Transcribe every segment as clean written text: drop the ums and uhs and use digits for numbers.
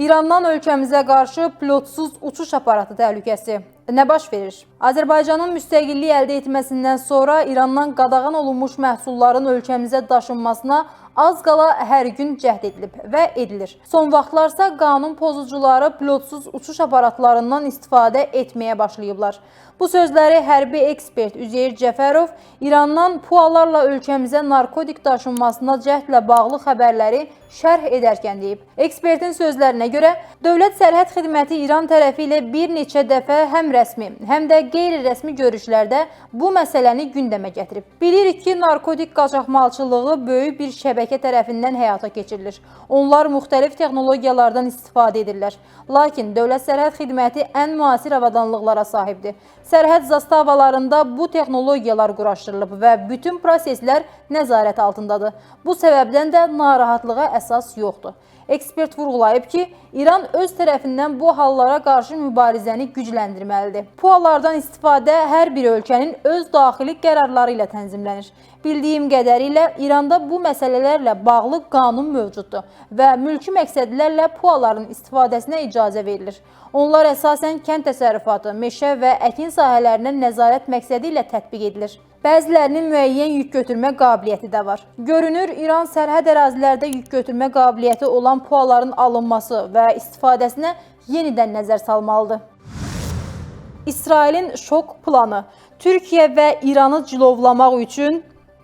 İrandan ölkəmizə qarşı pilotsuz uçuş aparatı təhlükəsi. Nə baş verir? Azərbaycanın müstəqillik əldə etməsindən sonra İrandan qadağan olunmuş məhsulların ölkəmizə daşınmasına az qala hər gün cəhd edilib və edilir. Son vaxtlarsa qanun pozucuları pilotsuz uçuş aparatlarından istifadə etməyə başlayıblar. Bu sözləri hərbi ekspert Üzeyir Cəfərov İrandan pualarla ölkəmizə narkotik daşınmasına cəhdlə bağlı xəbərləri şərh edərkən deyib. Ekspertin sözlərinə görə Dövlət Sərhəd Xidməti İran tərəfi ilə bir neçə dəfə həm rəsmi, həm də qeyri-rəsmi görüşlərdə bu məsələni gündəmə gətirib. Bilirik ki, narkotik qaçaqmalçılığı böyük bir şəbəkə tərəfindən həyata keçirilir. Onlar müxtəlif texnologiyalardan istifadə edirlər. Lakin Dövlət Sərhəd Xidməti ən müasir avadanlıqlara sahibdir. Sərhəd zastavalarında bu texnologiyalar quraşdırılıb və bütün proseslər nəzarət altındadır. Bu səbəbdən də narahatlığa əsas yoxdur. Ekspert vurğulayıb ki, İran öz tərəfindən bu hallara qarşı mübarizəni gücləndirməlidir. Pualardan istifadə hər bir ölkənin öz daxili qərarları ilə tənzimlənir. Bildiyim qədərilə İranda bu məsələlərlə bağlı qanun mövcuddur və mülki məqsədlərlə puaların istifadəsinə icazə verilir. Onlar əsasən kənd təsərrüfatı, meşə və əkin sahələrinə nəzarət məqsədi ilə tətbiq edilir. Bəzilərinin müəyyən yük götürmə qabiliyyəti də var. Görünür, İran sərhəd ərazilərdə yük götürmə qabiliyyəti olan puaların alınması və istifadəsinə yenidən nəzər salmalıdır. İsrailin şok planı. Türkiyə və İranı cilovlamaq üçün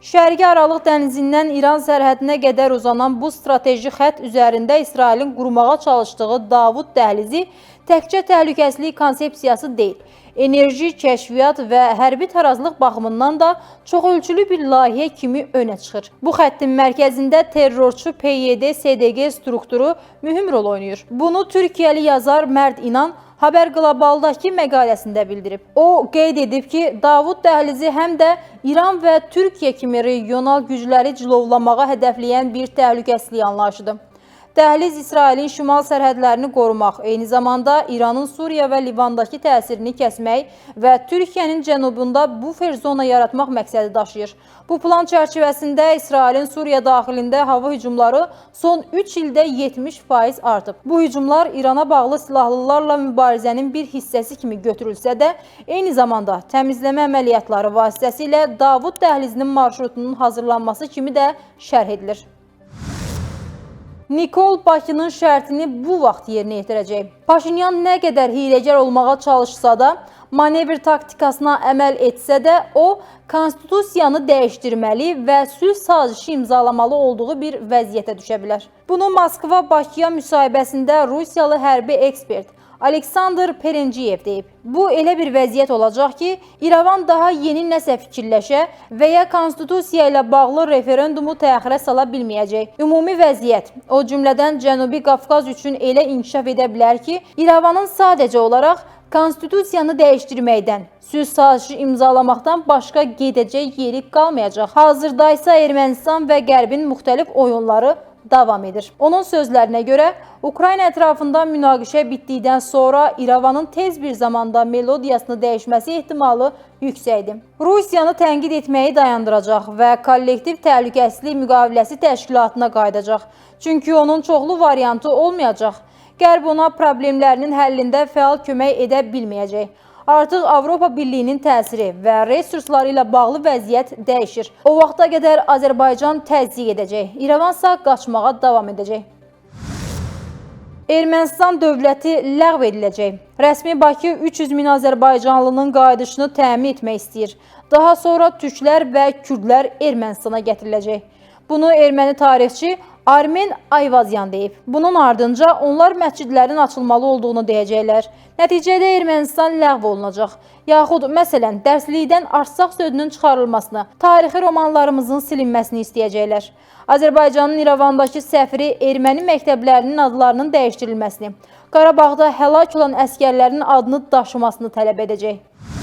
Şərqi Aralıq dənizindən İran sərhədinə qədər uzanan bu strateji xətt üzərində İsrailin qurmağa çalışdığı Davud dəhlizi təkcə təhlükəsizlik konsepsiyası deyil, enerji, kəşfiyyat və hərbi tarazlıq baxımından da çoxölçülü bir layihə kimi önə çıxır. Bu xəttin mərkəzində terrorçu PYD-SDG strukturu mühüm rol oynayır. Bunu Türkiyəli yazar Mərd İnan Haber Global'daki məqaləsində bildirib. O qeyd edib ki, Davud dəhlizi həm də İran və Türkiyə kimi regional gücləri cilovlamağa hədəfləyən bir təhlükəsizlik anlayışıdır. Dəhliz İsrailin şimal sərhədlərini qorumaq, eyni zamanda İranın Suriya və Livandakı təsirini kəsmək və Türkiyənin cənubunda bufer zona yaratmaq məqsədi daşıyır. Bu plan çərçivəsində İsrailin Suriya daxilində hava hücumları son 3 ildə 70% artıb. Bu hücumlar İrana bağlı silahlılarla mübarizənin bir hissəsi kimi götürülsə də, eyni zamanda təmizləmə əməliyyatları vasitəsilə Davud dəhlizinin marşrutunun hazırlanması kimi də şərh edilir. Nikol Bakının şərtini bu vaxt yerinə yetirəcək. Paşinyan nə qədər hiləgər olmağa çalışsa da, manevr taktikasına əməl etsə də, o, konstitusiyanı dəyişdirməli və sülh sazişi imzalamalı olduğu bir vəziyyətə düşə bilər. Bunu Moskva-Bakıya müsahibəsində Rusiyalı hərbi ekspert Aleksandr Perenjiyev deyib. Bu elə bir vəziyyət olacaq ki, İrəvan daha yeni nəsə fikirləşə və ya konstitusiya ilə bağlı referendumu təxirə sala bilməyəcək. Ümumi vəziyyət, o cümlədən Cənubi Qafqaz üçün elə inkişaf edə bilər ki, İrəvanın sadəcə olaraq konstitusiyanı dəyişdirməkdən, sülh sazişi imzalamaqdan başqa gedəcək yeri qalmayacaq. Hazırda isə Ermənistan və Qərbin müxtəlif oyunları davam edir. Onun sözlərinə görə, Ukrayna ətrafında münaqişə bitdikdən sonra İrəvanın tez bir zamanda melodiyasını dəyişməsi ehtimalı yüksəkdir. Rusiyanı tənqid etməyi dayandıracaq və kollektiv təhlükəsizlik müqaviləsi təşkilatına qayıdacaq. Çünki onun çoxlu variantı olmayacaq. Qərb ona problemlərinin həllində fəal kömək edə bilməyəcək. Artıq Avropa Birliyinin təsiri və resursları ilə bağlı vəziyyət dəyişir. O vaxta qədər Azərbaycan təzyiq edəcək, İrəvansa qaçmağa davam edəcək. Ermənistan dövləti ləğv ediləcək. Rəsmi Bakı 300 min Azərbaycanlının qayıdışını təmin etmək istəyir. Daha sonra türklər və kürdlər Ermənistana gətiriləcək. Bunu erməni tarixçi Armen Ayvazyan deyib. Bunun ardınca onlar məscidlərin açılmalı olduğunu deyəcəklər. Nəticədə Ermənistan ləğv olunacaq. Yaxud, məsələn, dərslikdən Artsaq sözünün çıxarılmasını, tarixi romanlarımızın silinməsini istəyəcəklər. Azərbaycanın İrəvandakı səfiri erməni məktəblərinin adlarının dəyişdirilməsini, Qarabağda həlak olan əskərlərin adını daşımasını tələb edəcək.